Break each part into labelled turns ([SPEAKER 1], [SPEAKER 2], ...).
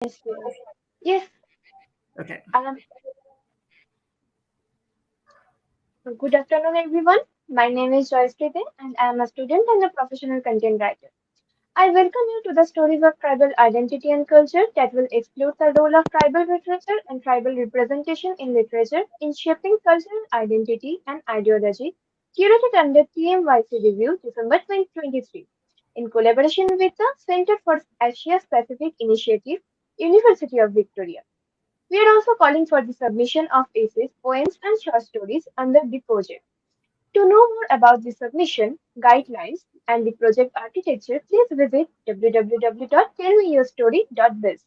[SPEAKER 1] Yes, yes. Yes,
[SPEAKER 2] Okay.
[SPEAKER 1] um, good afternoon, everyone. My name is Joyce Kriti, and I am a student and a professional content writer. I welcome you to the stories of tribal identity and culture that will explore the role of tribal literature and tribal representation in literature in shaping cultural identity and ideology, curated under TMYS Review December 2023, in collaboration with the Center for Asia Pacific Initiative, University of Victoria. We are also calling for the submission of essays, poems, and short stories under the project. To know more about the submission, guidelines, and the project architecture, please visit www.tellmeyourstory.biz.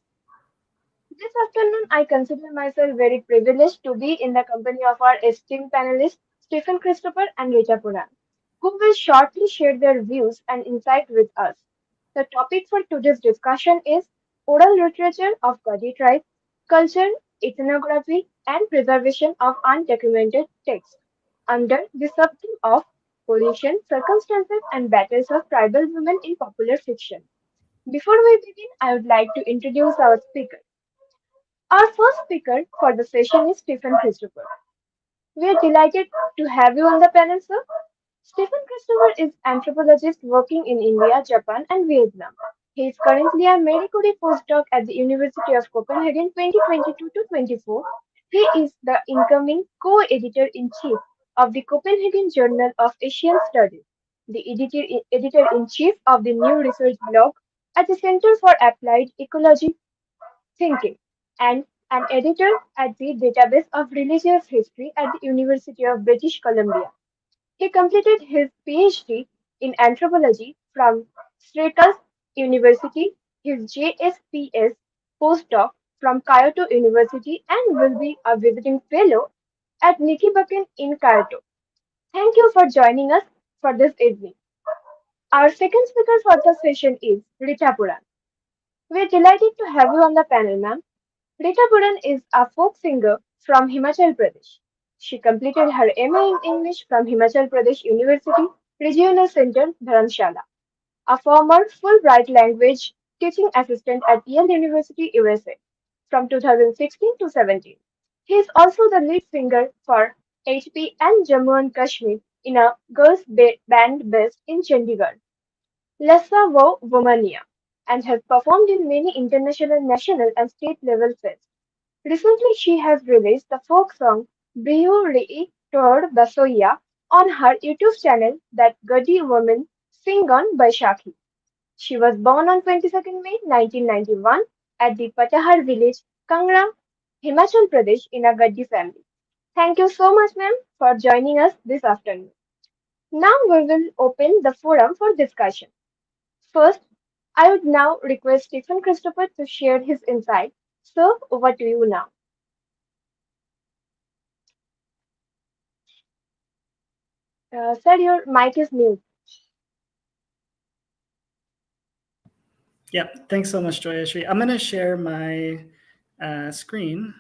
[SPEAKER 1] This afternoon, I consider myself very privileged to be in the company of our esteemed panelists, Stephen Christopher and Rita Puran, who will shortly share their views and insight with us. The topic for today's discussion is Oral Literature of Gaddi Tribe, Culture, Ethnography, and Preservation of Undocumented Texts, under the subtheme of Position, Circumstances, and Battles of Tribal Women in Popular Fiction. Before we begin, I would like to introduce our speaker. Our first speaker for the session is Stephen Christopher. We are delighted to have you on the panel, sir. Stephen Christopher is anthropologist working in India, Japan, and Vietnam. He is currently a Marie Curie postdoc at the University of Copenhagen 2022 to 24. He is the incoming co-editor-in-chief of the Copenhagen Journal of Asian Studies, the editor-in-chief of the new research blog at the Center for Applied Ecology Thinking, and an editor at the Database of Religious History at the University of British Columbia. He completed his PhD in anthropology from Syracuse University, his JSPS postdoc from Kyoto University, and will be a visiting fellow at Nikibaken in Kyoto. Thank you for joining us for this evening. Our second speaker for the session is Rita Puran. We are delighted to have you on the panel, ma'am. Rita Puran is a folk singer from Himachal Pradesh. She completed her MA in English from Himachal Pradesh University Regional Center, Dharamshala, a former Fulbright language teaching assistant at Yale University, USA, from 2016 to 17. He is also the lead singer for HP and Jammu and Kashmir in a girls' band based in Chandigarh, Lessa Wo Womania, and has performed in many international, national, and state level fests. Recently, she has released the folk song Bihu Rei Tor Basoya on her YouTube channel that Gaddi women sing on Baishakhi. She was born on 22nd May 1991 at the Patahar village, Kangra, Himachal Pradesh, in a Gaddi family. Thank you so much, ma'am, for joining us this afternoon. Now we will open the forum for discussion. First, I would now request Stephen Christopher to share his insight. So, over to you now. Sir, your mic is mute.
[SPEAKER 2] Yeah, thanks so much, Joyashri. I'm going to share my screen,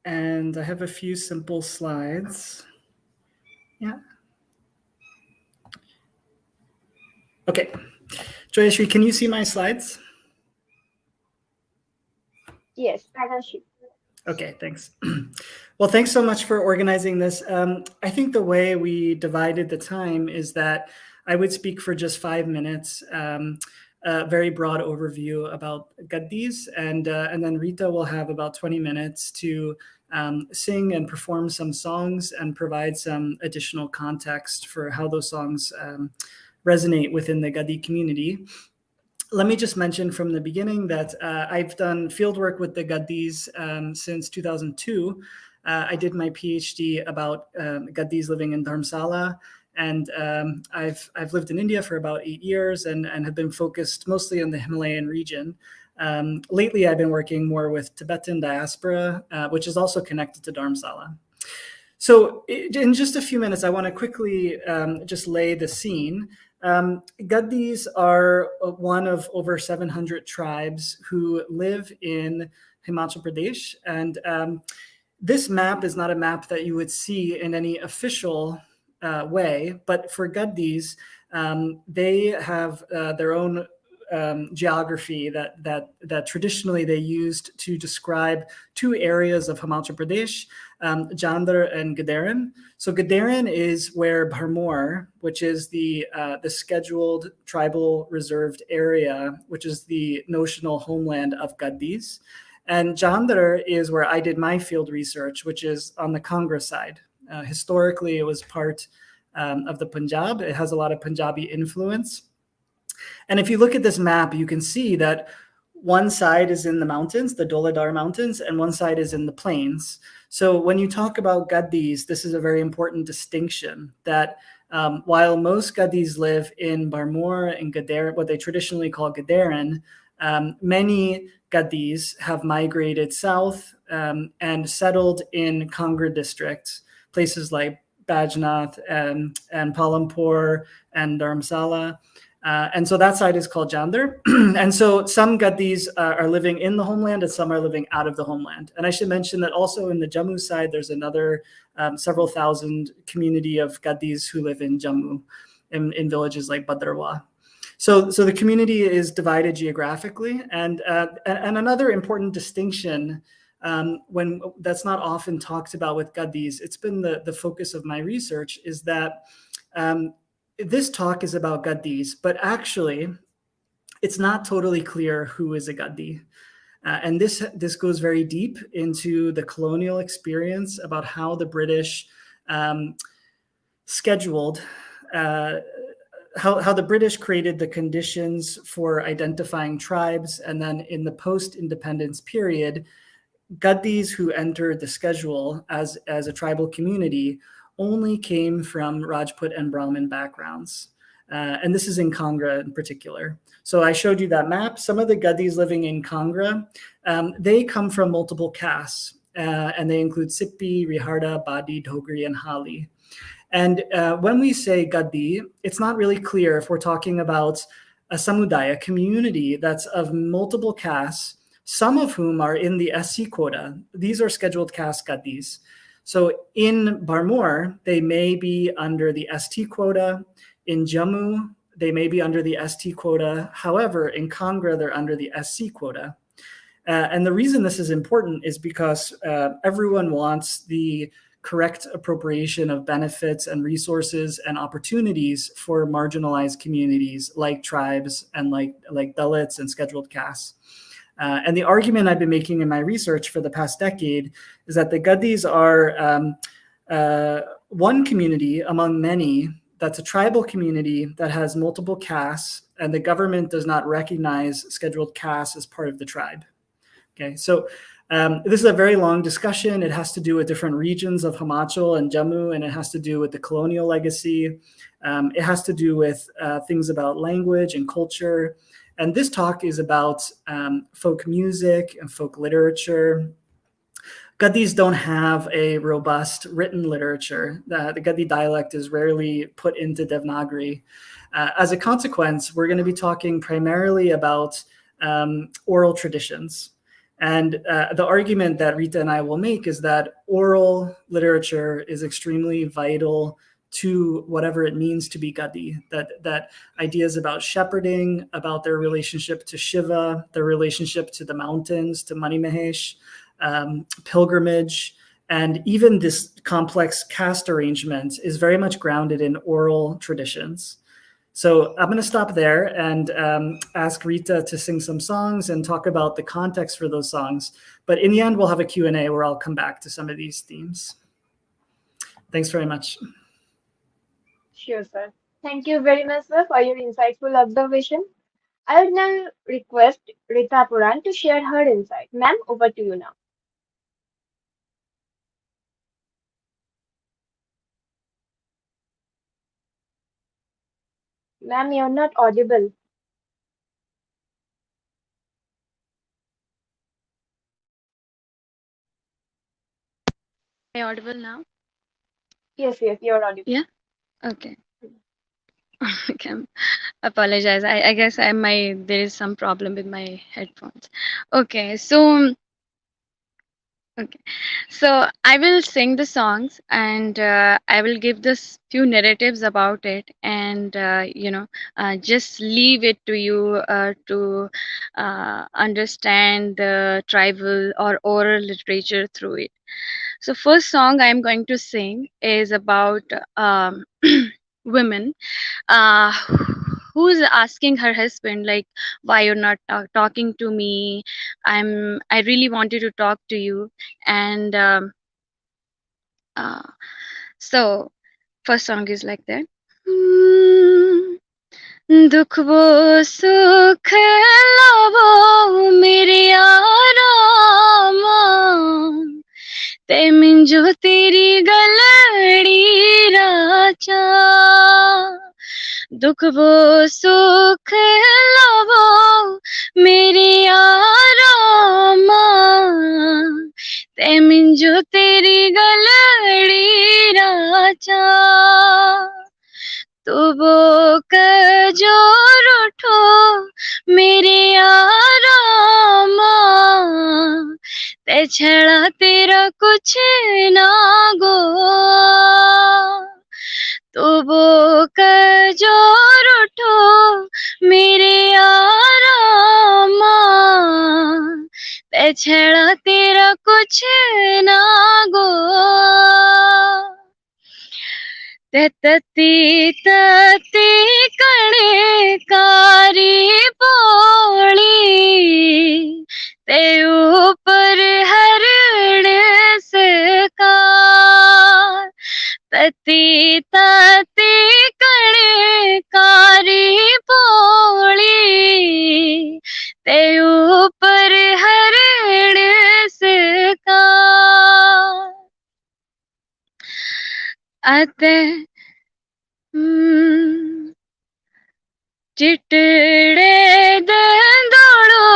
[SPEAKER 2] and I have a few simple slides. Yeah. Okay. Joyashri, can you see my slides?
[SPEAKER 1] Yes, I can see.
[SPEAKER 2] Okay, thanks. Well, thanks so much for organizing this. I think the way we divided the time is that I would speak for just 5 minutes, a very broad overview about Gaddis, and then Rita will have about 20 minutes to sing and perform some songs and provide some additional context for how those songs resonate within the Gaddi community. Let me just mention from the beginning that I've done fieldwork with the Gaddis since 2002. I did my PhD about Gaddis living in Dharamsala, and I've lived in India for about 8 years and have been focused mostly on the Himalayan region. Lately, I've been working more with Tibetan diaspora, which is also connected to Dharamsala. So, in just a few minutes, I want to quickly just lay the scene. Gaddis are one of over 700 tribes who live in Himachal Pradesh. And this map is not a map that you would see in any official way, but for Gaddis, they have their own geography that traditionally they used to describe two areas of Himachal Pradesh, Jandhar and Gadaran. So Gadaran is where Bharmor, which is the scheduled tribal reserved area, which is the notional homeland of Gaddis. And Jandhar is where I did my field research, which is on the Kangra side. Historically, it was part of the Punjab. It has a lot of Punjabi influence. And if you look at this map, you can see that one side is in the mountains, the Doladar Mountains, and one side is in the plains. So when you talk about Gaddis, this is a very important distinction that while most Gaddis live in Barmor and Gadaran, what they traditionally call Gadaran, many Gaddis have migrated south and settled in Kangra district, places like Bajnath and Palampur and Dharamsala. And so that side is called Jandhar. And so some Gaddis are living in the homeland and some are living out of the homeland. And I should mention that also in the Jammu side, there's another several thousand community of Gaddis who live in Jammu in villages like Badrawa. So the community is divided geographically. And another important distinction when that's not often talked about with Gaddis, it's been the focus of my research, is that this talk is about Gaddis, but actually it's not totally clear who is a Gaddi. And this goes very deep into the colonial experience about how the British scheduled, how the British created the conditions for identifying tribes. And then in the post-independence period, Gaddis who entered the schedule as a tribal community only came from Rajput and Brahmin backgrounds. And this is in Kangra in particular. So I showed you that map. Some of the Gaddis living in Kangra, they come from multiple castes, and they include Sippi, Riharda, Badi, Dogri, and Hali. And when we say Gaddi, it's not really clear if we're talking about a samudaya community that's of multiple castes, some of whom are in the SC quota. These are scheduled caste Gaddis. So in Barmor, they may be under the ST quota. In Jammu, they may be under the ST quota. However, in Kangra, they're under the SC quota. And the reason this is important is because everyone wants the correct appropriation of benefits and resources and opportunities for marginalized communities like tribes and like Dalits and scheduled castes. And the argument I've been making in my research for the past decade is that the Gaddis are one community among many that's a tribal community that has multiple castes, and the government does not recognize scheduled castes as part of the tribe. Okay, so this is a very long discussion. It has to do with different regions of Himachal and Jammu, and it has to do with the colonial legacy. It has to do with things about language and culture. And this talk is about folk music and folk literature. Gaddis don't have a robust written literature. The Gaddi dialect is rarely put into Devanagari. As a consequence, we're going to be talking primarily about oral traditions. And the argument that Rita and I will make is that oral literature is extremely vital to whatever it means to be Gaddi, that ideas about shepherding, about their relationship to Shiva, their relationship to the mountains, to Mani Mahesh, pilgrimage, and even this complex caste arrangement is very much grounded in oral traditions. So I'm going to stop there and ask Rita to sing some songs and talk about the context for those songs. But in the end, we'll have a Q&A where I'll come back to some of these themes. Thanks very much.
[SPEAKER 1] Sure, sir. Thank you very much, sir, for your insightful observation. I would now request Rita Puran to share her insight. Ma'am, over to you now. Ma'am, you're not audible.
[SPEAKER 3] Am I audible now?
[SPEAKER 1] Yes, you're audible.
[SPEAKER 3] Yeah. Okay. Okay. Apologize. I guess there is some problem with my headphones. Okay. So Okay. So I will sing the songs and I will give this few narratives about it, and just leave it to you to understand the tribal or oral literature through it. So first song I'm going to sing is about um, women uh, who's asking her husband like, why you're not talking to me? I really wanted to talk to you. And uh, so first song is like that. दुख वो सुख लावो मेरे आरामा ते मिंजो तेरी गलड़ी राचा दुख वो सुख लावो मेरे आरामा ते मिंजो तेरी गलड़ी राचा तो वो कजोर उठो मेरे आरामा ते छड़ा तेरा कुछ ना गो तो वो कजोर उठो मेरे आरामा ते छड़ा तेरा कुछ ना गो तती तती कणे कारी पोली ते ऊपर हरण सकार तती तती कणे कारी पोली ते ऊपर हरण सकार अते चिटड़े दंदोड़ो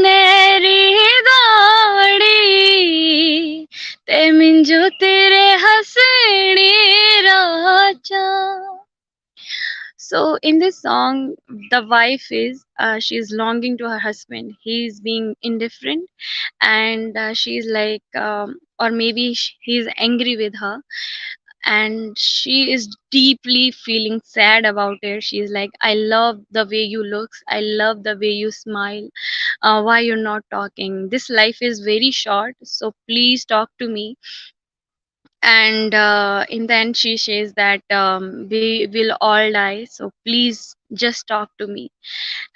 [SPEAKER 3] नेरी दाड़ी ते मिंजो तेरे हंसनी राजा. So in this song, the wife is she's longing to her husband. He's being indifferent, and she's like, or maybe he's angry with her, and she is deeply feeling sad about it. She's like, I love the way you look, I love the way you smile. Why you're not talking? This life is very short, so please talk to me. And in the end she says that we will all die, so please just talk to me.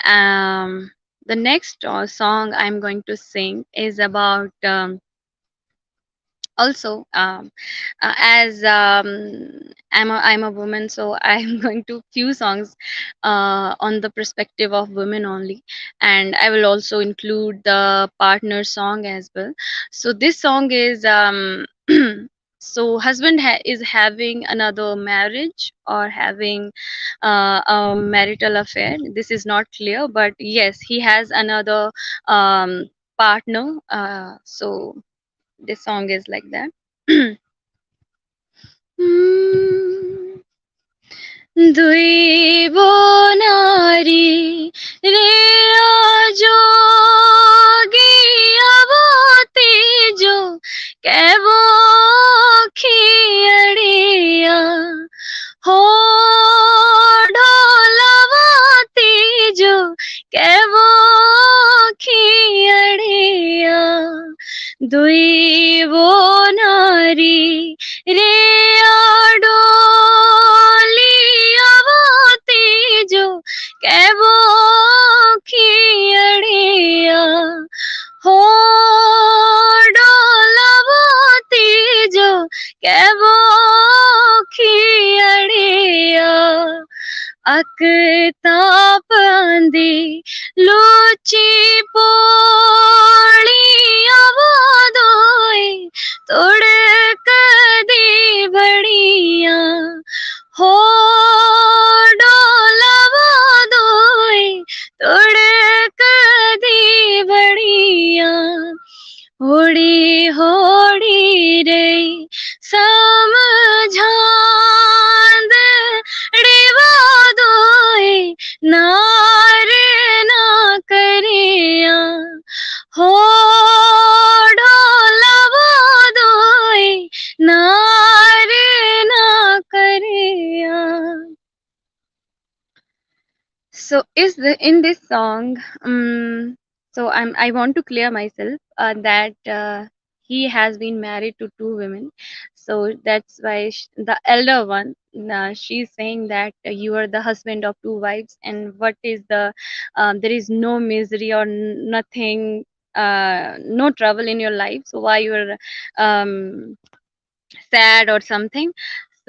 [SPEAKER 3] The next song I'm going to sing is about also as I'm a woman, so I'm going to few songs on the perspective of women only, and I will also include the partner song as well. So this song is so husband is having another marriage or having a marital affair. This is not clear, but yes, he has another partner. So this song is like that. दुई वो नारी रे जोगी अवती जो कैवो खियड़िया हो ढोलवाती जो कैवो खियड़िया दुई वो नारी रे डोलियावती जो कैवो खियड़िया हो डोलवाती जो कैवो खियड़िया अकताप आंदी लूची पोलिया वो दोई तोड़ कदी बड़िया हो डोलवा दोई तोड़ कदी बड़िया होड़ी होड़ी रे समझांद डिवा दोई नार ना करिया in this song, I want to clear myself that he has been married to two women, so that's why the elder one, she's saying that you are the husband of two wives, and what is the there is no misery or nothing, no trouble in your life, so why you're um sad or something.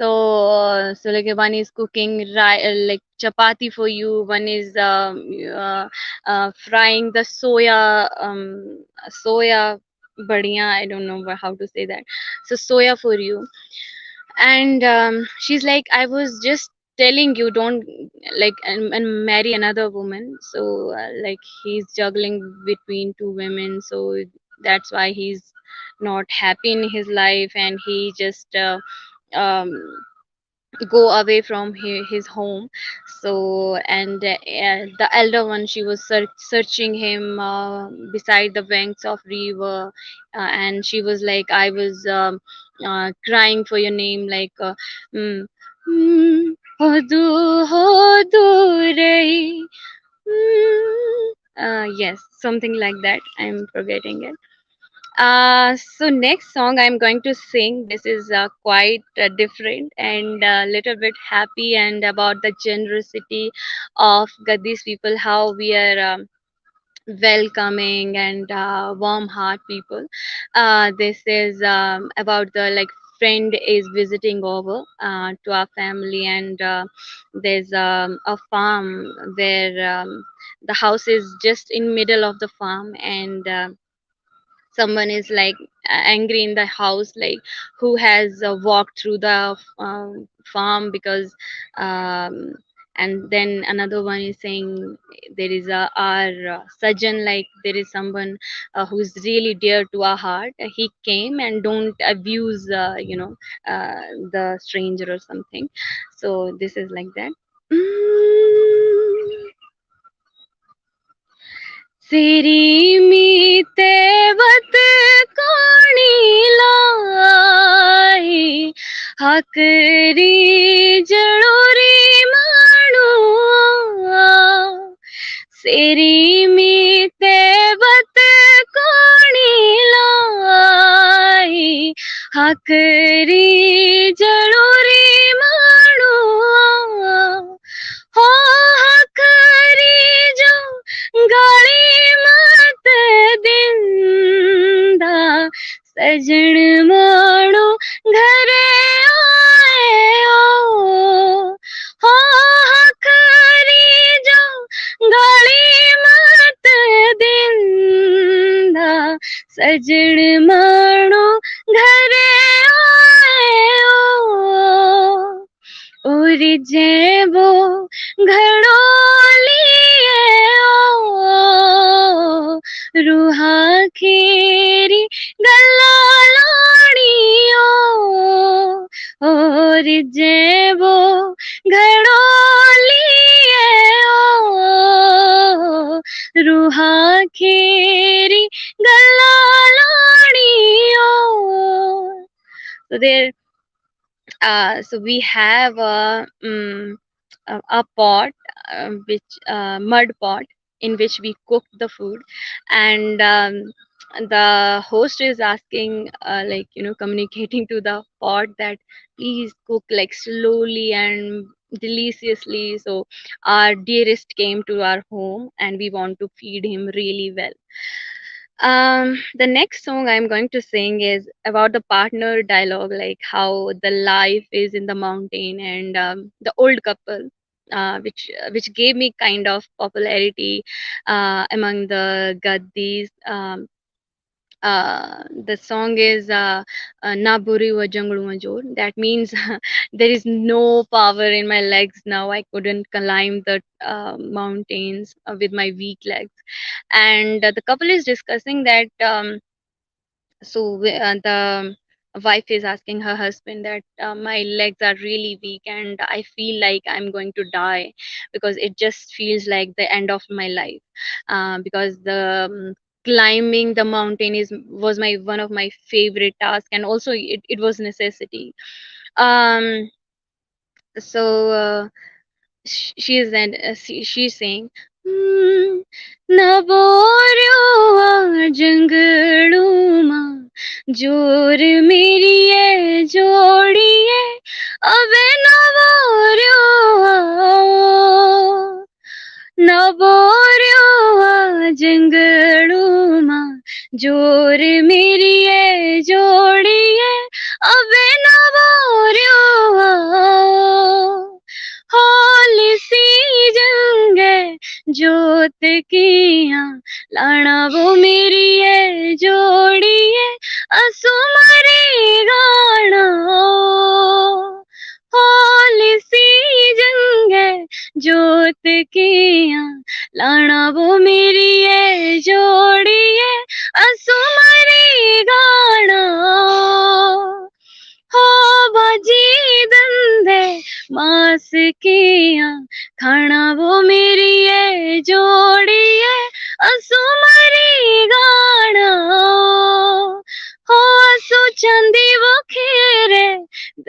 [SPEAKER 3] So like one is cooking like chapati for you, one is frying the soya badiya, I don't know how to say that, so soya for you. And she's like, I was just telling you don't and marry another woman. So like he's juggling between two women, so that's why he's not happy in his life, and he just um, go away from his home. So and the elder one, she was searching him beside the banks of river, and she was like, I was crying for your name, like mm, hodu re, yes, something like that, I'm forgetting it. So next song I'm going to sing. This is quite different and a little bit happy and about the generosity of Gaddi's people, how we are welcoming and warm heart people. This is about the like friend is visiting over to our family, and there's a farm where the house is just in middle of the farm, and someone is like angry in the house, like who has walked through the farm, because um, and then another one is saying there is a our surgeon, like there is someone who's really dear to our heart, he came and don't abuse uh, the stranger or something. So this is like that. Mm. सिरिमीते वत कोणी लाई हकरी जड़ोरी माणू सिरिमीते वत कोणी लाई हकरी जड़ोरी माणू हो हकरी जो गाली मत दिंदा सजन माणो घरे आयो हो हकरी जो गाली मत दिंदा सजन माणो घरे आयो और जेबो घड़ो लिए ओ रूहा खेरी गल्ला लाड़ियो और जेबो घड़ो लिए ओ रूहा खेरी गल्ला लाड़ियो. So there so we have a pot, which mud pot, in which we cook the food, and the host is asking like communicating to the pot that please cook like slowly and deliciously, so our dearest came to our home and we want to feed him really well. The next song I'm going to sing is about the partner dialogue, like how the life is in the mountain, and the old couple, which gave me kind of popularity among the Gaddis. The song is Na Buri Wa Janglu Major. That means there is no power in my legs now. I couldn't climb the mountains with my weak legs. And the couple is discussing that. The wife is asking her husband that my legs are really weak and I feel like I'm going to die, because it just feels like the end of my life, because the climbing the mountain is was my one of my favorite tasks, and also it was necessity. Um so she is, and she's saying, नबोर्यो जंगड़ूमा जोर मेरी ये जोड़िए अबे नबोर्यो नबोर्यो जंगड़ूमा जोर मेरी ये जोड़िए अबे नबोर्यो होली सी जंगे जोत किया लाना वो मेरी है जोड़ी है असुमरी गाना होली सी जंगे जोत किया लाना वो मेरी है जोड़ी है असुमरी गाना हो बाजी दंदे मास किया खाना वो मेरी है जोड़ी है असुमरी गाना हो असु चंदी वो खेरे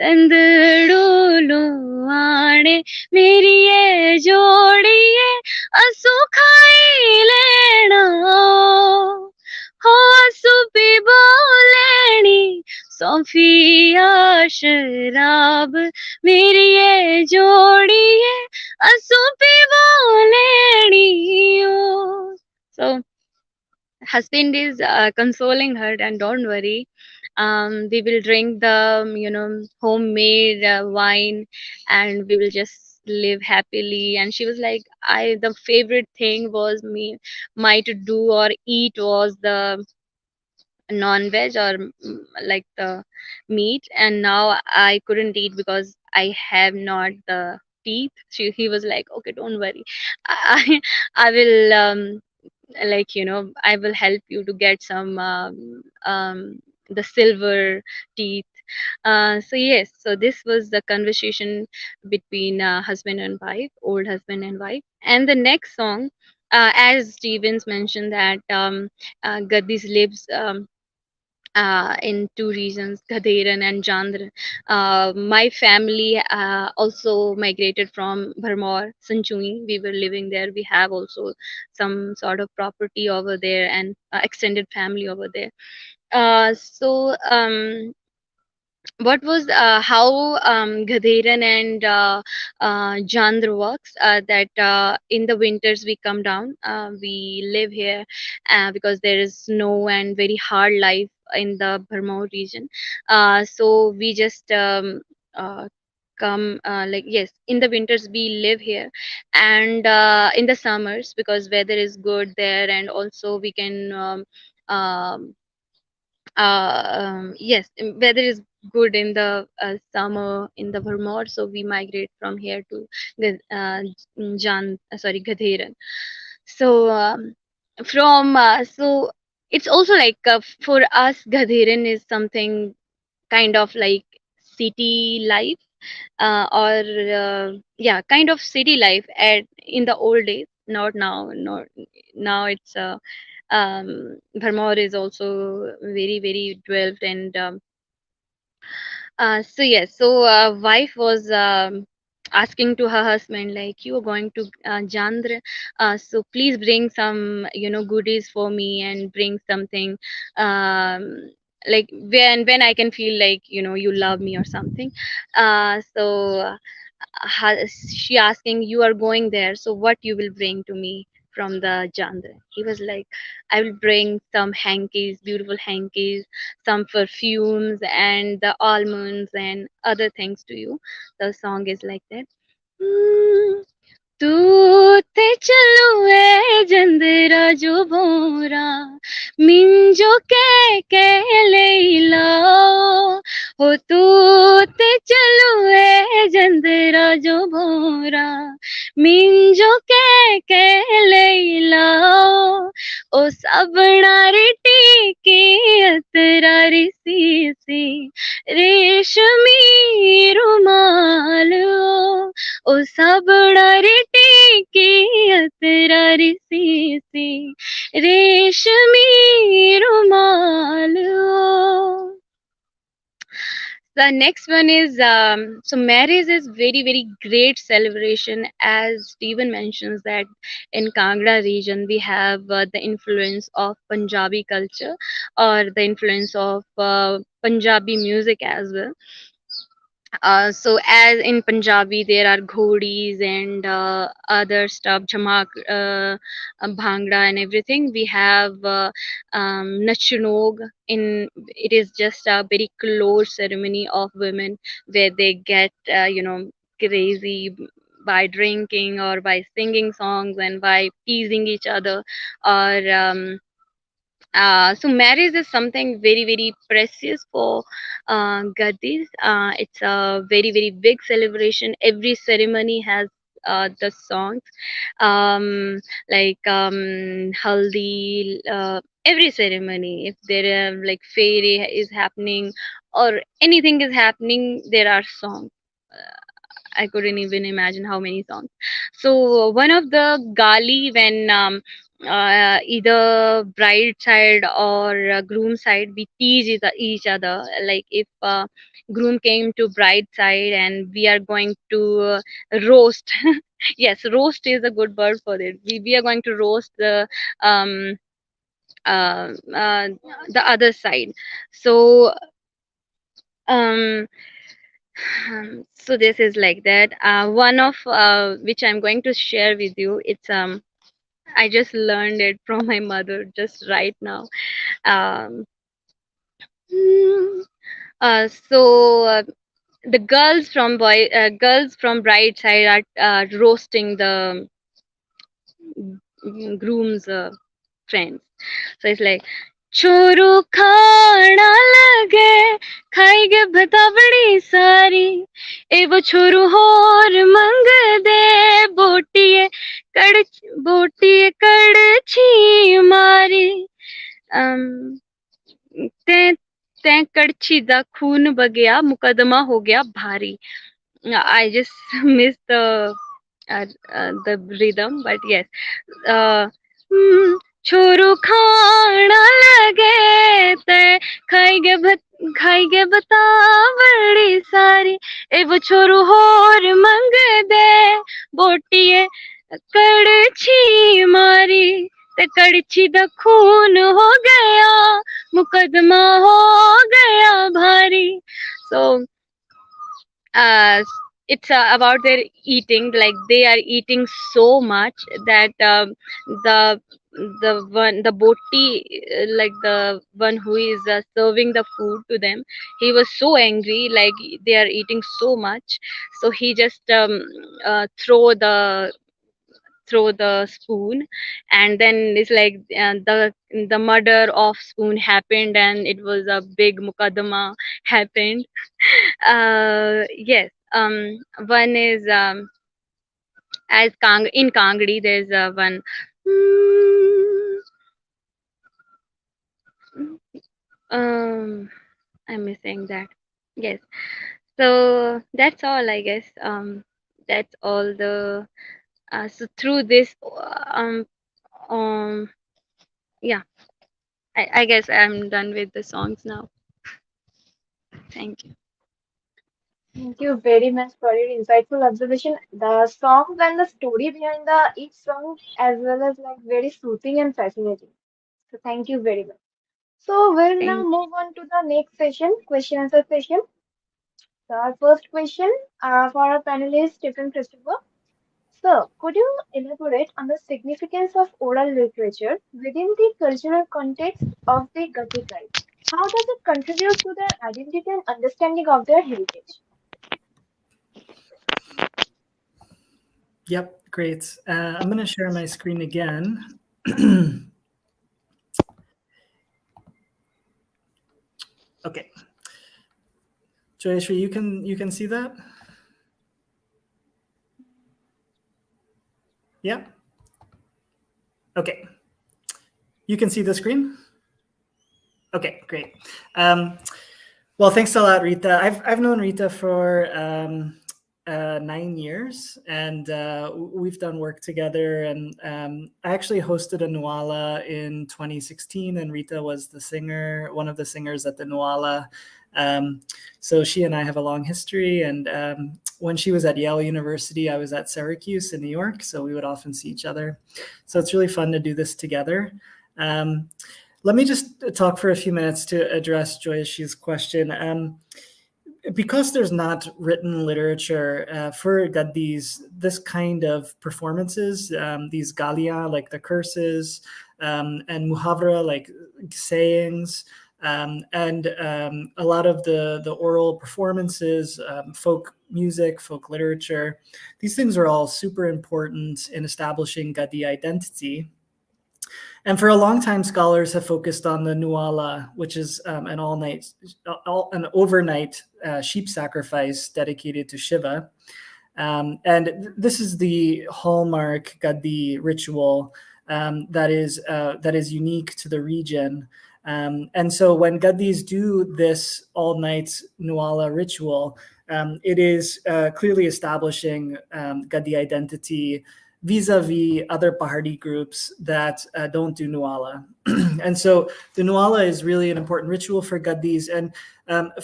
[SPEAKER 3] दंदड़ूलो आने मेरी ये जोड़ी है असु खाई लेना हो असु पी बोलेनी सोफिया शराब मेरी ये जोड़ी है असु P बोलेनी so husband is consoling her and don't worry, we will drink the homemade wine and we will just live happily. And she was like, I the favorite thing was me my to do or eat was the non-veg or like the meat, and now I couldn't eat because I have not the teeth. He was like, okay, don't worry, I will like I will help you to get some the silver teeth. So yes, so this was the conversation between husband and wife, old husband and wife. And the next song, as Stevens mentioned that Gaddi's lives in two regions, Gadheran and Jandhar. My family also migrated from Bharmor, Sanchui. We were living there. We have also some sort of property over there and extended family over there. What was how Gadheran and Jandhar works that in the winters we come down, we live here because there is snow and very hard life in the Bharmor region. So we just come like yes, in the winters we live here, and in the summers because weather is good there, and also we can yes, weather is good in the summer in the Vermont, so we migrate from here to Gadheran. So so it's also like for us, Gadheran is something kind of like city life, or yeah, kind of city life at in the old days. Not now, not now. It's Vermont is also very very developed and so yes, so wife was asking to her husband like, you are going to Jandhar, so please bring some goodies for me and bring something like when I can feel like you love me or something. So she asking, you are going there, so what you will bring to me from the Jandhar? He was like, I will bring some hankies, beautiful hankies, some perfumes and the almonds and other things to you. The song is like that. Hmm. तू ते चलो ए जंदरा जो भोरा मिंजो के लैला हो तू ते चलो ए जंदरा जो भोरा मिंजो के लैला ओ सबनारी टीकी अतरारी सी रेशमी रुमाल ओ सबनारी टीकी अतरारी सी रेशमी रुमाल The next one is so marriage is very very great celebration, as Stephen mentions that in Kangra region we have the influence of Punjabi culture or the influence of Punjabi music as well. So as in Punjabi there are ghodis and other stuff, jamak, bhangra and everything. We have nachunog. In it is just a very close ceremony of women where they get crazy by drinking or by singing songs and by teasing each other, or so marriage is something very very precious for Gaddis. It's a very very big celebration. Every ceremony has the songs, like haldi. Every ceremony, if there are like fairy is happening or anything is happening, there are songs. I couldn't even imagine how many songs. So one of the gali, when either bride side or groom side, we tease each other. Like if groom came to bride side and we are going to roast. Yes, roast is a good word for it. We are going to roast um, the other side. So um, so this is like that. One of which I'm going to share with you. It's I just learned it from my mother just right now. Um, mm, so the girls from bride side are roasting the groom's friends. So it's like छोरू खाना लगे खाएगे बता बड़ी सारी ए वो छोरू होर मंग दे कड़ बोटिए कड़छी मारी um, ते ते कड़छी दा खून बगया मुकदमा हो गया भारी. I just missed the rhythm, but yes. Uh, "Hmm, छोरू खाना लगे ते खाएगे बता बड़ी सारी ए वो छोरू होर मंग दे बोटिए कड़छी मारी ते कड़छी दा खून हो गया मुकदमा हो गया भारी." So uh, it's about their eating, like they are eating so much that the the boti, like the one who is serving the food to them, he was so angry, like they are eating so much, so he just throw the spoon, and then it's like the murder of spoon happened and it was a big mukaddama happened. Yes. One is in Kangdi there's one. Mm, um, I'm missing that. Yes. So that's all, I guess. That's all the. So through this, um, yeah. I guess I'm done with the songs now. Thank you.
[SPEAKER 1] Thank you very much for your insightful observation. The songs and the story behind the each song as well as like very soothing and fascinating. So thank you very much. So we'll now
[SPEAKER 3] Thank
[SPEAKER 1] move on to the next session, question answer session. So our first question for our panelist Stephen Christopher. Sir, could you elaborate on the significance of oral literature within the cultural context of the Gaddi tribe? How does it contribute to their identity and understanding of their heritage?
[SPEAKER 2] Yep, great. I'm going to share my screen again. Okay. Joyeshri, you can see that? Yeah. Okay. You can see the screen? Okay, great. Well, thanks a lot, Rita. I've known Rita for 9 years, and we've done work together. And I actually hosted a Nuala in 2016, and Rita was the singer, one of the singers at the Nuala. So she and I have a long history. And when she was at Yale University, I was at Syracuse in New York, so we would often see each other. So it's really fun to do this together. Let me just talk for a few minutes to address Joyashi's question. Because there's not written literature for Gaddis, this kind of performances, these galia, like the curses, and muhavra, like sayings, and a lot of the oral performances, folk music, folk literature. These things are all super important in establishing Gaddi identity. And for a long time, scholars have focused on the Nuala, which is an overnight sheep sacrifice dedicated to Shiva. And this is the hallmark Gaddi ritual that is unique to the region. And so when Gaddis do this all-night Nuala ritual, it is clearly establishing Gaddi identity vis-a-vis other Pahari groups that don't do Nuala. And so the Nuala is really an important ritual for Gaddis. And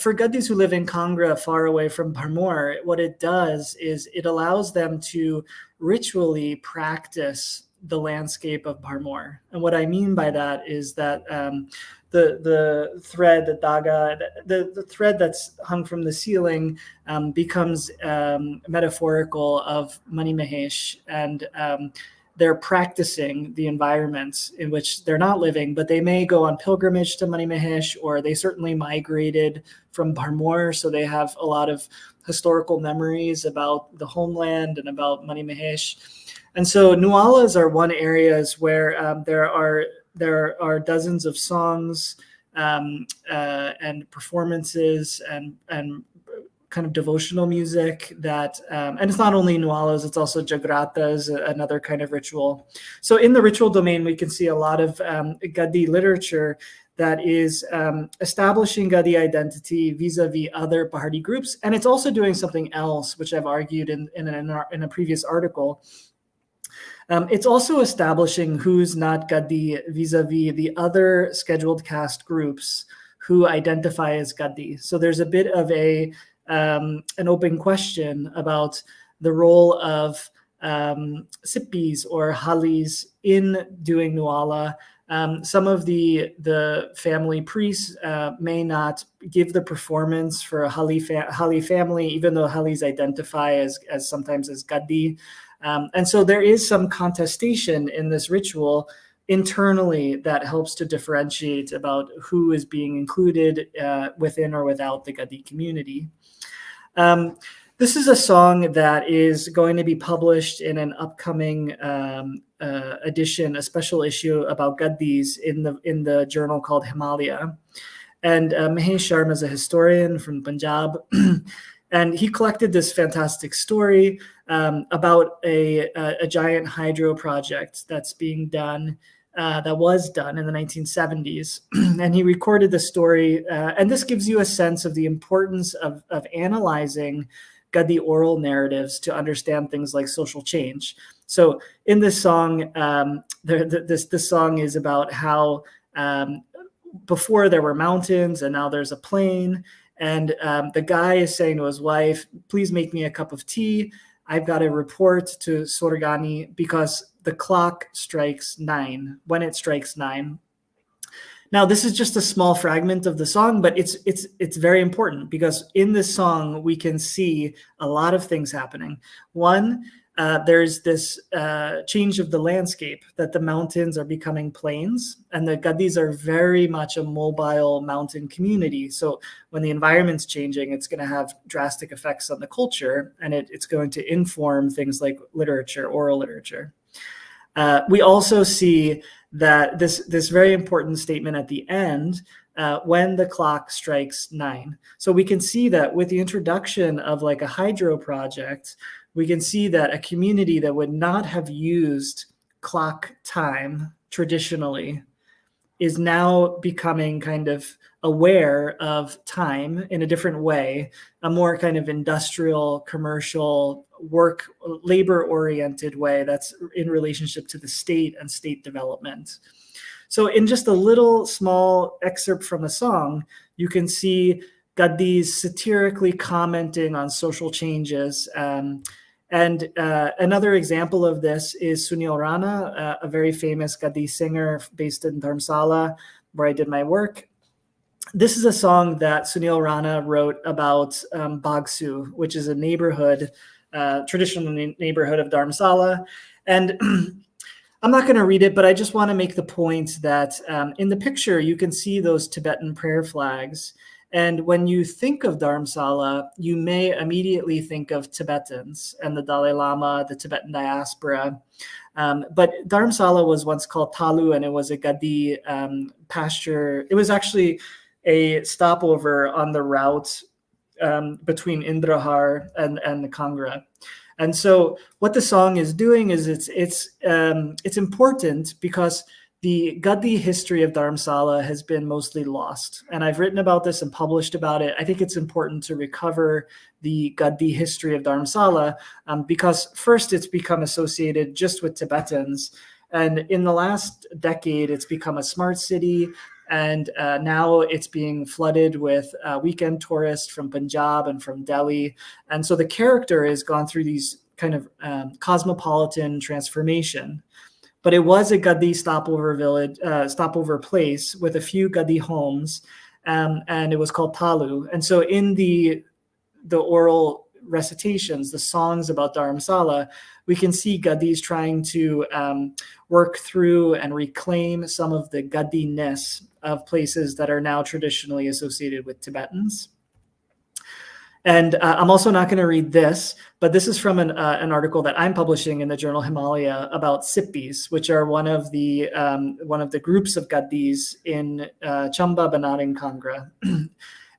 [SPEAKER 2] for Gaddis who live in Kangra, far away from Bharmor, what it does is it allows them to ritually practice the landscape of Bharmor. And what I mean by that is that the thread, the daga, the thread that's hung from the ceiling becomes metaphorical of Mani Mahesh, and they're practicing the environments in which they're not living, but they may go on pilgrimage to Mani Mahesh, or they certainly migrated from Bharmor, so they have a lot of historical memories about the homeland and about Mani Mahesh. And so Nualas are one areas where there are dozens of songs and performances and kind of devotional music that, and it's not only Nualas, it's also Jagratas, another kind of ritual. So in the ritual domain, we can see a lot of Gaddi literature that is establishing Gaddi identity vis-a-vis other Pahari groups. And it's also doing something else, which I've argued in a previous article. It's also establishing who's not Gaddi vis-a-vis the other scheduled caste groups who identify as Gaddi. So there's a bit of an open question about the role of Sippis or Halis in doing Nuala. Some of the family priests may not give the performance for a Hali family, even though Halis identify as sometimes as Gaddi. And so there is some contestation in this ritual internally that helps to differentiate about who is being included within or without the Gaddi community. This is a song that is going to be published in an upcoming edition, a special issue about Gaddis in the journal called Himalaya. And Mahesh Sharma is a historian from Punjab. And he collected this fantastic story about a giant hydro project that's being done, that was done in the 1970s. And he recorded the story. And this gives you a sense of the importance of analyzing Gaddi oral narratives to understand things like social change. So in this song, this song is about how before there were mountains and now there's a plain. And the guy is saying to his wife, please make me a cup of tea. I've got to report to Sorgani because the clock strikes 9, when it strikes 9. Now, this is just a small fragment of the song, but it's very important because in this song, we can see a lot of things happening. One, there's this change of the landscape, that the mountains are becoming plains, and the Gaddis are very much a mobile mountain community. So when the environment's changing, it's going to have drastic effects on the culture, and it's going to inform things like literature, oral literature. We also see that this very important statement at the end, when the clock strikes 9. So we can see that with the introduction of like a hydro project, we can see that a community that would not have used clock time traditionally is now becoming kind of aware of time in a different way, a more kind of industrial, commercial, work, labor-oriented way that's in relationship to the state and state development. So in just a little small excerpt from a song, you can see Gaddi satirically commenting on social changes. And another example of this is Sunil Rana, a very famous Gaddi singer based in Dharamsala, where I did my work. This is a song that Sunil Rana wrote about Bagsu, which is a neighborhood, traditional neighborhood of Dharamsala. And I'm not going to read it, but I just want to make the point that in the picture, you can see those Tibetan prayer flags. And when you think of Dharamsala, you may immediately think of Tibetans and the Dalai Lama, the Tibetan diaspora. But Dharamsala was once called Talu, and it was a Gaddi pasture. It was actually a stopover on the route between Indrahar and the Kangra. And so what the song is doing is it's important because the Gaddi history of Dharamsala has been mostly lost. And I've written about this and published about it. I think it's important to recover the Gaddi history of Dharamsala because first it's become associated just with Tibetans. And in the last decade, it's become a smart city. And now it's being flooded with weekend tourists from Punjab and from Delhi. And so the character has gone through these kind of cosmopolitan transformation. But it was a Gaddi stopover place with a few Gaddi homes, and it was called Talu. And so in the oral recitations, the songs about Dharamsala, we can see Gaddis trying to work through and reclaim some of the Gaddi-ness of places that are now traditionally associated with Tibetans. And I'm also not going to read this, but this is from an article that I'm publishing in the journal Himalaya about Sippis, which are one of the groups of Gaddis in Chamba, Banat, and Kangra.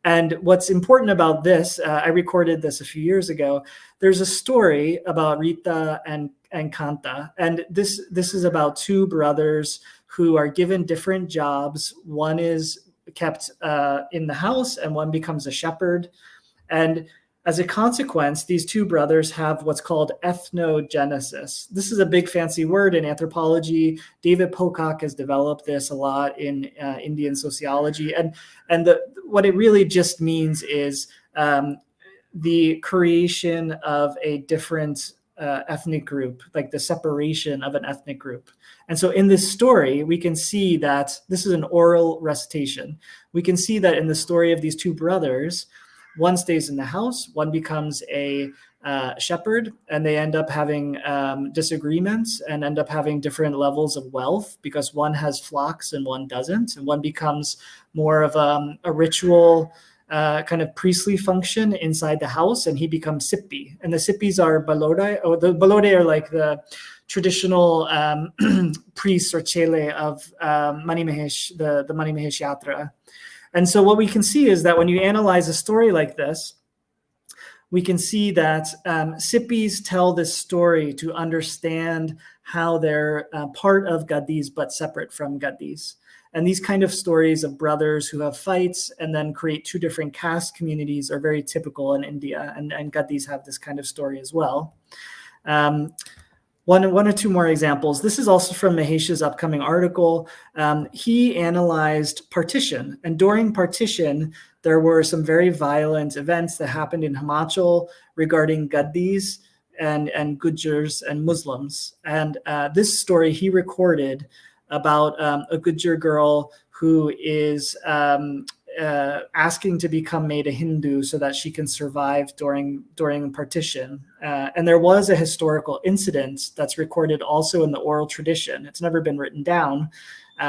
[SPEAKER 2] And what's important about this, I recorded this a few years ago. There's a story about Rita and Kanta, and this is about two brothers who are given different jobs. One is kept in the house, and one becomes a shepherd. And as a consequence, these two brothers have what's called ethnogenesis. This is a big fancy word in anthropology. David Pocock has developed this a lot in Indian sociology. And what it really just means is the creation of a different ethnic group, like the separation of an ethnic group. And so in this story, we can see that this is an oral recitation. We can see that in the story of these two brothers, one stays in the house, one becomes a shepherd, and they end up having disagreements and end up having different levels of wealth because one has flocks and one doesn't. And one becomes more of a ritual kind of priestly function inside the house, and he becomes Sippi. And the Sippis are Balodai, or the Balodai are like the traditional priests or chele of Mani Mahesh, the Mani Mahesh Yatra. And so what we can see is that when you analyze a story like this, we can see that Sippis tell this story to understand how they're part of Gaddis but separate from Gaddis. And these kind of stories of brothers who have fights and then create two different caste communities are very typical in India, and Gaddis have this kind of story as well. One or two more examples. This is also from Mahesh's upcoming article. He analyzed partition, and during partition, there were some very violent events that happened in Himachal regarding Gaddis and Gujars and Muslims. And this story he recorded about a Gujar girl who is asking to become made a Hindu so that she can survive during partition. And there was a historical incident that's recorded also in the oral tradition. It's never been written down.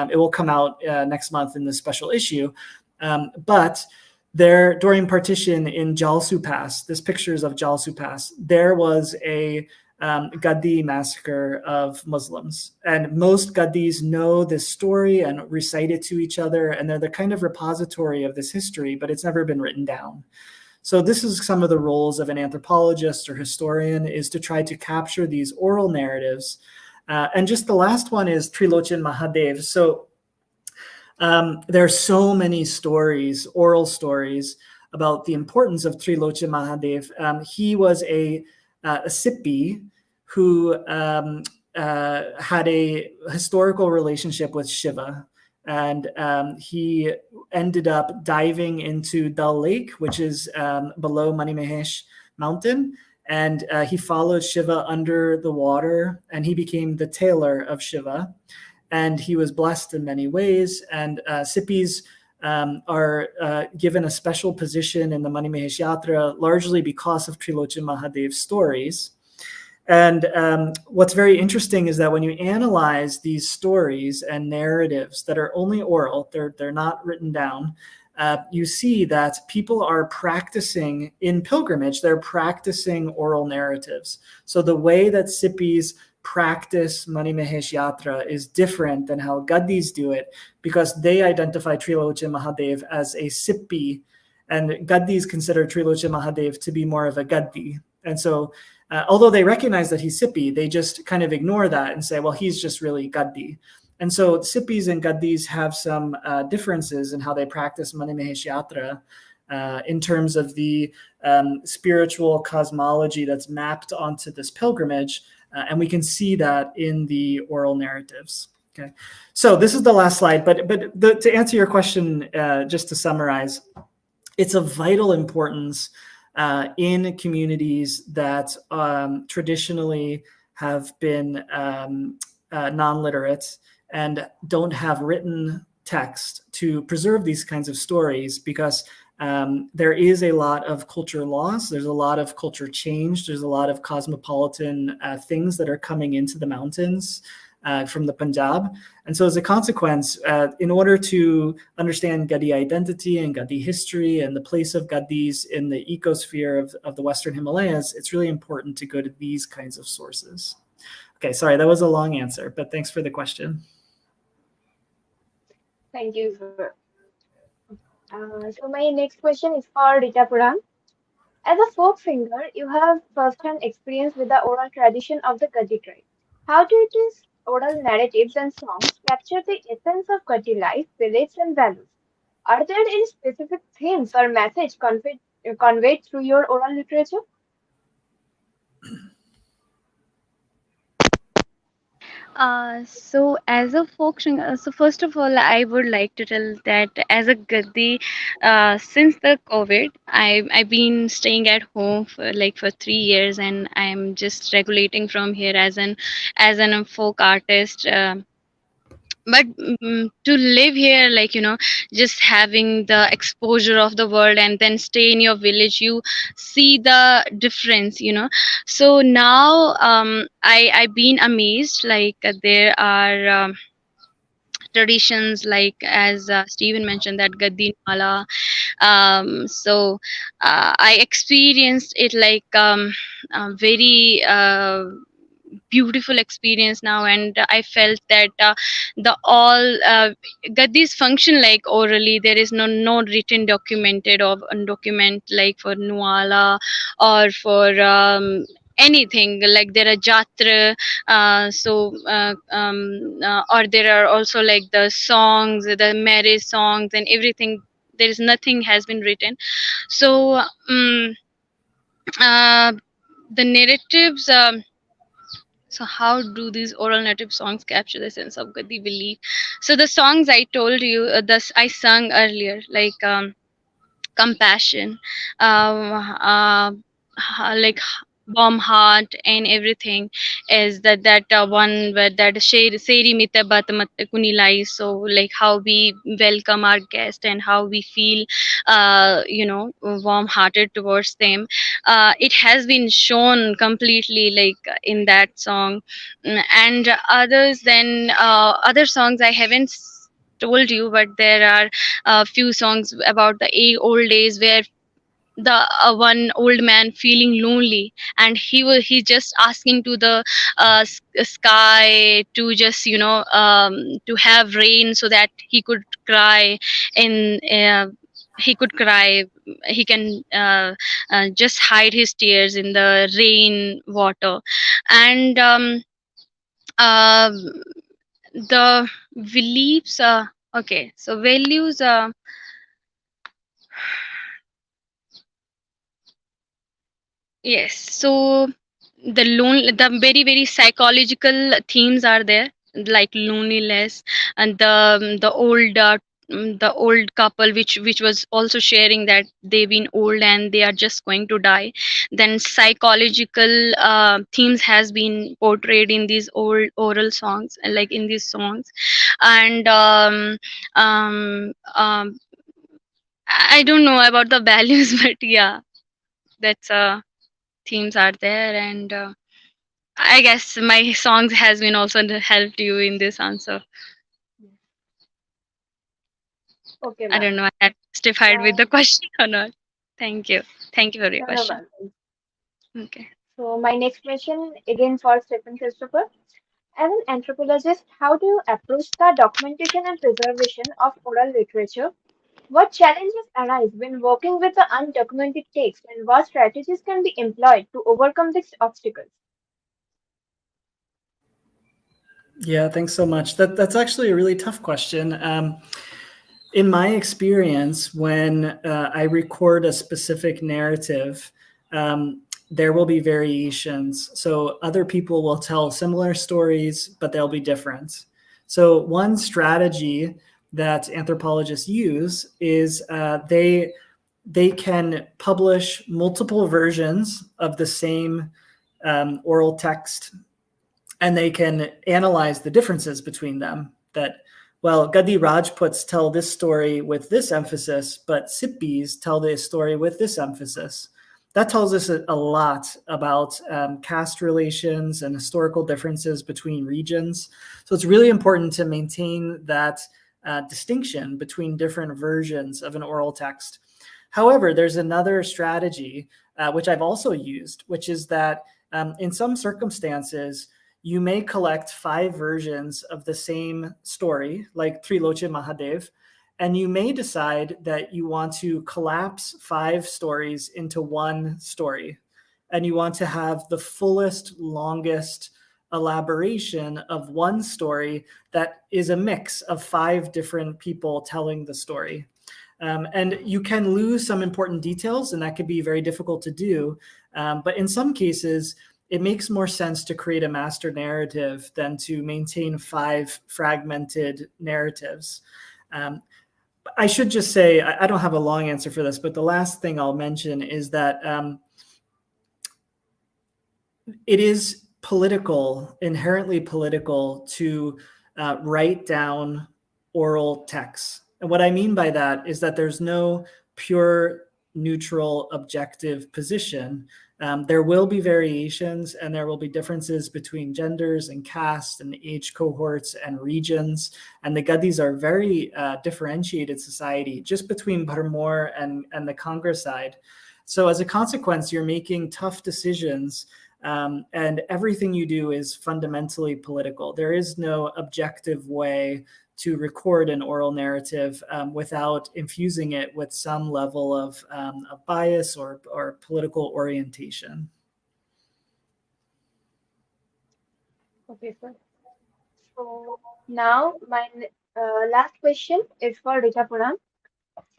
[SPEAKER 2] It will come out next month in the special issue. But there, during partition in Jalsu Pass, this picture is of Jalsu Pass, there was a Gaddi massacre of Muslims. And most Gaddis know this story and recite it to each other, and they're the kind of repository of this history, but it's never been written down. So this is some of the roles of an anthropologist or historian, is to try to capture these oral narratives. And just the last one is Trilochan Mahadev. So There are so many stories, oral stories, about the importance of Trilocha Mahadev. He was a Sippi who had a historical relationship with Shiva. And he ended up diving into Dal Lake, which is below Manimahesh Mountain. And he followed Shiva under the water, and he became the tailor of Shiva. And he was blessed in many ways. And Sippis are given a special position in the Manimahesh Yatra, largely because of Trilocha Mahadev's stories. And what's very interesting is that when you analyze these stories and narratives that are only oral, they're not written down, you see that people are practicing in pilgrimage, they're practicing oral narratives. So the way that Sippis practice Manimahesh Yatra is different than how Gaddis do it, because they identify Trilocha Mahadev as a Sippi, and Gaddis consider Trilocha Mahadev to be more of a Gaddi. And so although they recognize that he's Sippi, they just kind of ignore that and say, well, he's just really Gaddi. And so Sippis and Gaddis have some differences in how they practice Manimahesh Yatra in terms of the spiritual cosmology that's mapped onto this pilgrimage. And we can see that in the oral narratives. Okay, so this is the last slide, but to answer your question, just to summarize, it's of vital importance in communities that traditionally have been non-literate and don't have written text to preserve these kinds of stories, because there is a lot of culture loss, there's a lot of culture change, there's a lot of cosmopolitan things that are coming into the mountains from the Punjab. And so as a consequence, in order to understand Gaddi identity and Gaddi history and the place of Gaddis in the ecosphere of the Western Himalayas, it's really important to go to these kinds of sources. Okay, sorry, that was a long answer, but thanks for the question.
[SPEAKER 1] Thank you, sir. So my next question is for Rita Puran. As a folk singer, you have first-hand experience with the oral tradition of the Gaddi tribe. How do these oral narratives and songs capture the essence of Gaddi life, beliefs, and values? Are there any specific themes or message conveyed through your oral literature?
[SPEAKER 3] So as a folk singer, so first of all, I would like to tell that as a Gaddi, since the COVID, I've been staying at home for like for 3 years, and I'm just regulating from here as an folk artist. But to live here, like just having the exposure of the world and then stay in your village, you see the difference. So now I've been amazed, like there are traditions, like as Stephen mentioned, that Gaddi Mala. So I experienced it like very beautiful experience now, and I felt that the all Gaddis function like orally. There is no written documented or undocumented, like for Nuala or for anything, like there are jatra, or there are also like the songs, the marriage songs and everything. There is nothing has been written. So uh, the narratives, so how do these oral narrative songs capture the sense of Gaddi belief? So the songs I told you, this I sung earlier, like compassion, like warm heart and everything, is that one where that seri mita bat mat kunilai. So like how we welcome our guest and how we feel warm hearted towards them. It has been shown completely like in that song. And others, then other songs I haven't told you, but there are a few songs about the old days, where the one old man feeling lonely, and he just asking to the sky to just to have rain so that he could cry in he could cry, he can just hide his tears in the rain water. And um, the beliefs Okay, so values. Yes. So the very very psychological themes are there, like loneliness, and the old couple which was also sharing that they've been old and they are just going to die. Then psychological themes has been portrayed in these old oral songs, like in these songs. And um, um, I don't know about the values, but yeah, that's themes are there. And I guess my songs has been also helped you in this answer.
[SPEAKER 1] Okay,
[SPEAKER 3] I
[SPEAKER 1] ma'am.
[SPEAKER 3] don't know I had justified with
[SPEAKER 1] Uh,
[SPEAKER 3] the question or not. Thank you. Thank you for your
[SPEAKER 1] no, no,
[SPEAKER 3] question.
[SPEAKER 1] ma'am.
[SPEAKER 3] Okay.
[SPEAKER 1] So my next question again for Stephen Christopher. As an anthropologist, how do you approach the documentation and preservation of oral literature? What challenges arise when working with the undocumented text, and what strategies can be employed to overcome these obstacles?
[SPEAKER 2] Yeah, thanks so much. That's actually a really tough question. In my experience, when I record a specific narrative, there will be variations. So other people will tell similar stories, but they'll be different. So one strategy that anthropologists use is they can publish multiple versions of the same oral text, and they can analyze the differences between them. That, well, Gaddi Rajputs tell this story with this emphasis, but Sippis tell this story with this emphasis. That tells us a lot about caste relations and historical differences between regions. So it's really important to maintain that distinction between different versions of an oral text. However, there's another strategy, which I've also used, which is that in some circumstances, you may collect 5 versions of the same story, like Triloche Mahadev, and you may decide that you want to collapse 5 stories into one story, and you want to have the fullest, longest elaboration of one story that is a mix of 5 different people telling the story. And you can lose some important details, and that could be very difficult to do. But in some cases, it makes more sense to create a master narrative than to maintain 5 fragmented narratives. Um, I should just say, I don't have a long answer for this, but the last thing I'll mention is that it is political, inherently political, to write down oral texts. And what I mean by that is that there's no pure, neutral, objective position. There will be variations, and there will be differences between genders and caste and age cohorts and regions. And the Gaddis are very differentiated society, just between Bharmor and the Kangra side. So as a consequence, you're making tough decisions, and everything you do is fundamentally political. There is no objective way to record an oral narrative without infusing it with some level of bias or political orientation.
[SPEAKER 1] Okay, sir. So now my last question is for Rita Puran.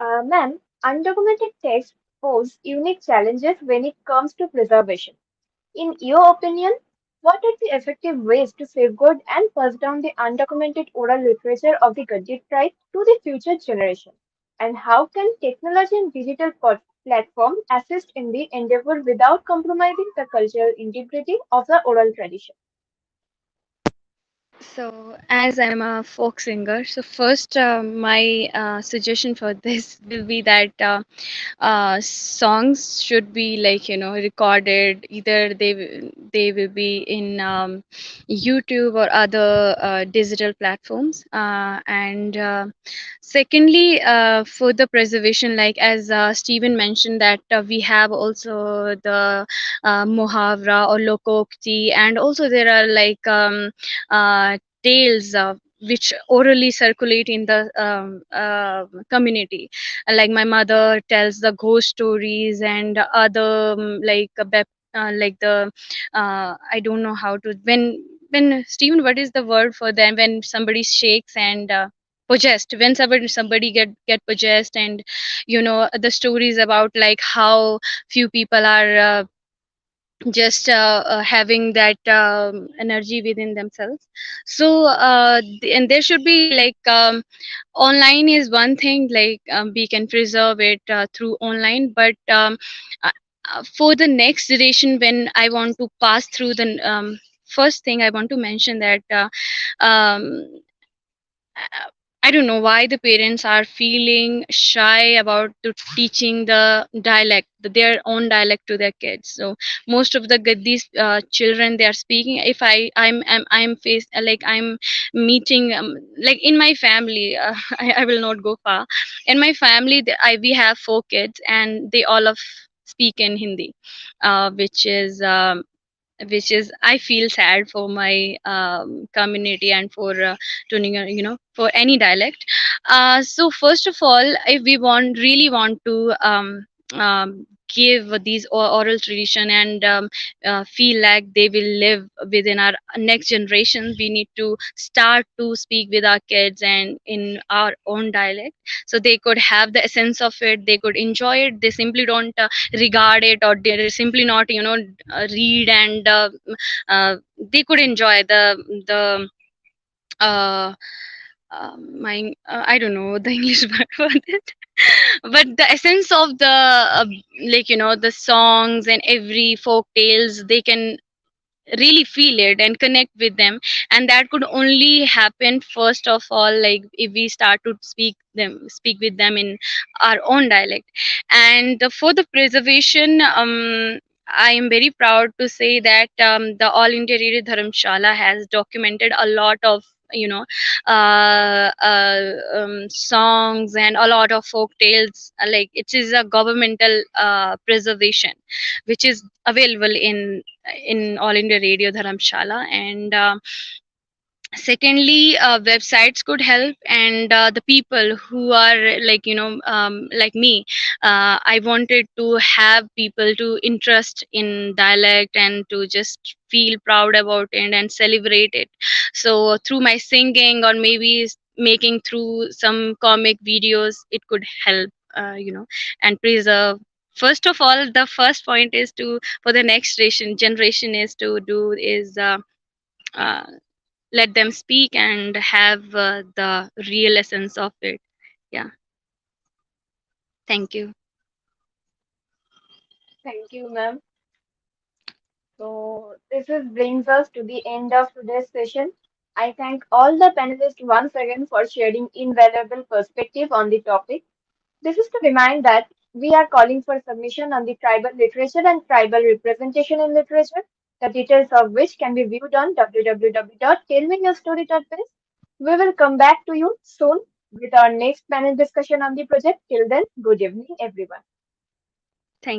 [SPEAKER 1] Ma'am, undocumented text pose unique challenges when it comes to preservation. In your opinion, what are the effective ways to safeguard and pass down the undocumented oral literature of the Gaddi tribe to the future generation? And how can technology and digital platform assist in the endeavor without compromising the cultural integrity of the oral tradition?
[SPEAKER 3] So, as I'm a folk singer, so first, my suggestion for this will be that songs should be, like, recorded. Either they will be in YouTube or other digital platforms. And secondly, for the preservation, like as Stephen mentioned, that we have also the muhavra or lokokti, and also there are like tales which orally circulate in the community. Like my mother tells the ghost stories and other like the I don't know how to, when Steven, what is the word for them when somebody shakes and possessed, when somebody get possessed, and the stories about like how few people are just having that energy within themselves. So and there should be like online is one thing, like we can preserve it through online, but uh, for the next generation, when I want to pass through the first thing I want to mention that um, I don't know why the parents are feeling shy about to teaching the dialect, their own dialect to their kids. So most of the Gaddi children, they are speaking. If I'm faced like I'm meeting like in my family, I will not go far. In my family, we have 4 kids, and they all of speak in Hindi, which is I feel sad for my community and for tuning for any dialect. So first of all, if we really want to give these oral tradition and feel like they will live within our next generation, we need to start to speak with our kids and in our own dialect, so they could have the essence of it, they could enjoy it, they simply don't regard it, or they simply not read, and they could enjoy the uh, my I don't know the English word for it, but the essence of the like the songs and every folk tales, they can really feel it and connect with them. And that could only happen first of all, like if we start to speak with them in our own dialect. And for the preservation, I am very proud to say that the All India Radio Dharamshala has documented a lot of songs and a lot of folk tales, like it is a governmental preservation which is available in All India Radio Dharamshala. And secondly, websites could help, and the people who are like me, I wanted to have people to interest in dialect and to just feel proud about it and celebrate it. So through my singing, or maybe making through some comic videos, it could help and preserve. First of all, the first point is to, for the next generation is to do is uh, let them speak and have the real essence of it. Yeah, thank you.
[SPEAKER 1] Thank you, ma'am. So brings us to the end of today's session. I thank all the panelists once again for sharing invaluable perspective on the topic. This is to remind that we are calling for submission on the tribal literature and tribal representation in literature, the details of which can be viewed on www.tellmeyyourstory.biz. We will come back to you soon with our next panel discussion on the project. Till then, good evening, everyone.